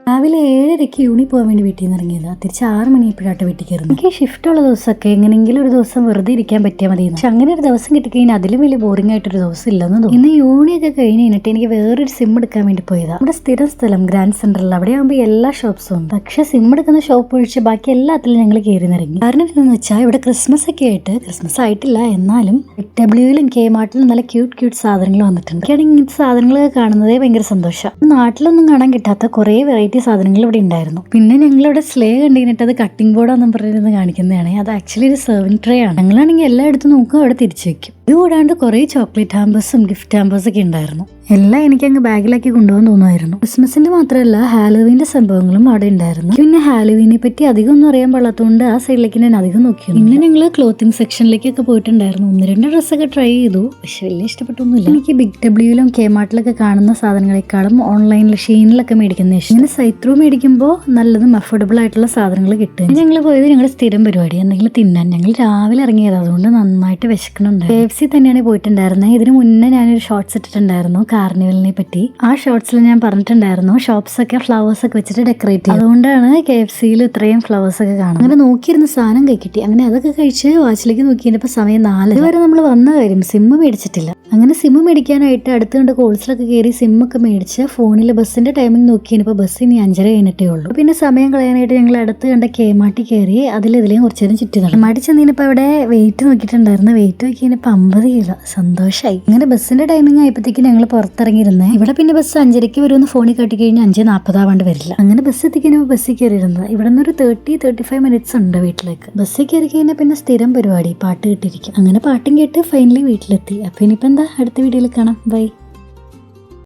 രാവിലെ 7:30 യൂണി പോകാൻ വേണ്ടി വീട്ടിൽ നിന്ന് ഇറങ്ങിയതാ. തിരിച്ച് 6 മണിയപ്പോഴാട്ട് വീട്ടിൽ കയറുന്നു. എനിക്ക് ഷിഫ്റ്റ് ഉള്ള ദിവസമൊക്കെ എങ്ങനെയെങ്കിലും ഒരു ദിവസം വെറുതെ ഇരിക്കാൻ പറ്റിയാൽ മതി. പക്ഷെ അങ്ങനെ ഒരു ദിവസം കിട്ടിക്കഴിഞ്ഞാൽ അതിലും വലിയ ബോറിംഗ് ആയിട്ടൊരു ദിവസം ഇല്ലെന്ന് തോന്നുന്നു. ഇന്ന് യൂണിയൊക്കെ കഴിഞ്ഞ് കഴിഞ്ഞിട്ട് എനിക്ക് വേറൊരു സിം എടുക്കാൻ വേണ്ടി പോയതാ. നമ്മുടെ സ്ഥിരം സ്ഥലം ഗ്രാൻഡ് സെന്ററിൽ അവിടെ ആകുമ്പോൾ എല്ലാ ഷോപ്സും ഉണ്ട്. പക്ഷെ സിം എടുക്കുന്ന ഷോപ്പ് ഒഴിച്ച് ബാക്കി എല്ലാത്തിലും ഞങ്ങൾ കയറി നിറങ്ങി. കാരണം എന്താണെന്ന് വെച്ചാൽ ഇവിടെ ക്രിസ്മസ് ഒക്കെ ആയിട്ട്, ക്രിസ്മസ് ആയിട്ടില്ല എന്നാലും ഡബ്ല്യൂയിലും കെ മാർട്ടിലും നല്ല ക്യൂട്ട് സാധനങ്ങൾ വന്നിട്ടുണ്ട്. എനിക്കാണെങ്കിൽ ഇങ്ങനത്തെ സാധനങ്ങളൊക്കെ കാണുന്നതേ ഭയങ്കര സന്തോഷം. നാട്ടിലൊന്നും കാണാൻ കിട്ടാത്ത കുറെ വെറൈറ്റി സാധനങ്ങൾ ഇവിടെ ഉണ്ടായിരുന്നു. പിന്നെ ഞങ്ങളിവിടെ സ്ലേ കണ്ടിട്ട് അത് കട്ടിംഗ് ബോർഡാണെന്നും പറഞ്ഞിരുന്ന് കാണിക്കുന്നതാണ്. അത് ആക്ച്വലി ഒരു സെർവിങ് ട്രേ ആണ്. ഞങ്ങളാണെങ്കിൽ എല്ലായിടത്തും നോക്കും, അവിടെ തിരിച്ചു വെക്കും. ഇത് കൂടാണ്ട് കുറെ ചോക്ലേറ്റ് ഹാമ്പേഴ്സും ഗിഫ്റ്റ് ഹാമ്പേഴ്സ് ഒക്കെ ഉണ്ടായിരുന്നു. എല്ലാം എനിക്ക് അങ്ങ് ബാഗിലാക്കി കൊണ്ടുപോകാൻ തോന്നുമായിരുന്നു. ക്രിസ്മസിന്റെ മാത്രമല്ല ഹാലോവീന്റെ സംഭവങ്ങളും അവിടെ ഉണ്ടായിരുന്നു. പിന്നെ ഹാലോവീനെ പറ്റി അധികം ഒന്നും അറിയാൻ പാടാത്തതുകൊണ്ട് ആ സൈഡിലേക്ക് ഞാൻ അധികം നോക്കി. പിന്നെ ഞങ്ങൾ ക്ലോത്തിങ് സെക്ഷനിലേക്കൊക്കെ പോയിട്ടുണ്ടായിരുന്നു. 1-2 ഡ്രസ്സൊക്കെ ട്രൈ ചെയ്തു. പക്ഷെ വലിയ ഇഷ്ടപ്പെട്ടൊന്നുമില്ല. എനിക്ക് ബിഗ് ഡബ്ല്യൂയിലും കെ മാർട്ടിലൊക്കെ കാണുന്ന സാധനങ്ങളെക്കാളും ഓൺലൈനിൽ ഷീനിലൊക്കെ മേടിക്കുന്ന ഇഷ്ടം. ഇങ്ങനെ സൈറ്റ് ത്രൂ മേടിക്കുമ്പോൾ നല്ലതും അഫോർഡബിൾ ആയിട്ടുള്ള സാധനങ്ങൾ കിട്ടും. ഞങ്ങൾ പോയത് ഞങ്ങളുടെ സ്ഥിരം പരിപാടി എന്തെങ്കിലും തിന്നാൻ. ഞങ്ങൾ രാവിലെ ഇറങ്ങിയത്, അതുകൊണ്ട് നന്നായിട്ട് വിശക്കണുണ്ട്. KFC തന്നെയാണ് പോയിട്ടുണ്ടായിരുന്നത്. ഇതിന് മുന്നേ ഞാനൊരു ഷോർട്സ് ഇട്ടിട്ടുണ്ടായിരുന്നു കാർണിവലിനെ പറ്റി. ആ ഷോർട്സിൽ ഞാൻ പറഞ്ഞിട്ടുണ്ടായിരുന്നു ഷോപ്സ് ഒക്കെ ഫ്ലവേഴ്സ് ഒക്കെ വെച്ചിട്ട് ഡെക്കറേറ്റ് ചെയ്യും. അതുകൊണ്ടാണ് KFCയിൽ ഇത്രയും ഫ്ലവേഴ്സ് ഒക്കെ കാണും. അങ്ങനെ നോക്കിയിരുന്ന സാധനം കിട്ടി. അങ്ങനെ അതൊക്കെ കഴിച്ച് വാച്ചിലേക്ക് നോക്കിയപ്പോൾ സമയം 4. ഇതുവരെ നമ്മൾ വന്ന കാര്യം സിമ്മ് മേടിച്ചിട്ടില്ല. അങ്ങനെ സിമ്മ് മേടിക്കാനായിട്ട് അടുത്ത് കണ്ട് കോൾസിലൊക്കെ കയറി സിമ്മൊക്കെ മേടിച്ച് ഫോണിൽ ബസ്സിന്റെ ടൈമിംഗ് നോക്കിയപ്പോൾ ബസ് ഇനി 5:30 കഴിഞ്ഞിട്ടേ ഉള്ളൂ. പിന്നെ സമയം കളയാനായിട്ട് ഞങ്ങൾ അടുത്ത് കണ്ട കേമാട്ടി കയറി ഇതിലേയും കുറച്ചു നേരം ചുറ്റി നടന്നു. മാറ്റി ചെന്നപ്പോൾ അവിടെ വെയിറ്റ് നോക്കിയിട്ടുണ്ടായിരുന്നു. വെയിറ്റ് നോക്കിയപ്പോൾ 50 കിലോ. സന്തോഷമായി. അങ്ങനെ ബസ്സിന്റെ ടൈമിംഗ് ആയപ്പോഴത്തേക്ക് ഞങ്ങൾ പുറത്തിറങ്ങിയിരുന്നത്. ഇവിടെ പിന്നെ ബസ് 5:30 വരുമെന്ന് ഫോണിൽ കാട്ടി കഴിഞ്ഞാൽ 5:40 ആവാണ്ട് വരില്ല. അങ്ങനെ ബസ് എത്തിക്കഴിഞ്ഞാൽ ബസ്സിൽ കയറിയിരുന്നത്. ഇവിടെ നിന്ന് ഒരു 30-35 മിനിറ്റ്സ് ഉണ്ട് വീട്ടിലേക്ക്. ബസ്സിൽ കയറി കഴിഞ്ഞാൽ പിന്നെ സ്ഥിരം പരിപാടി പാട്ട് കേട്ടിരിക്കും. അങ്ങനെ പാട്ടും കേട്ട് ഫൈനലി വീട്ടിലെത്തി. അപ്പൊ ഇനിയിപ്പോ എന്താ, അടുത്ത വീഡിയോയിൽ കാണാം. ബൈ.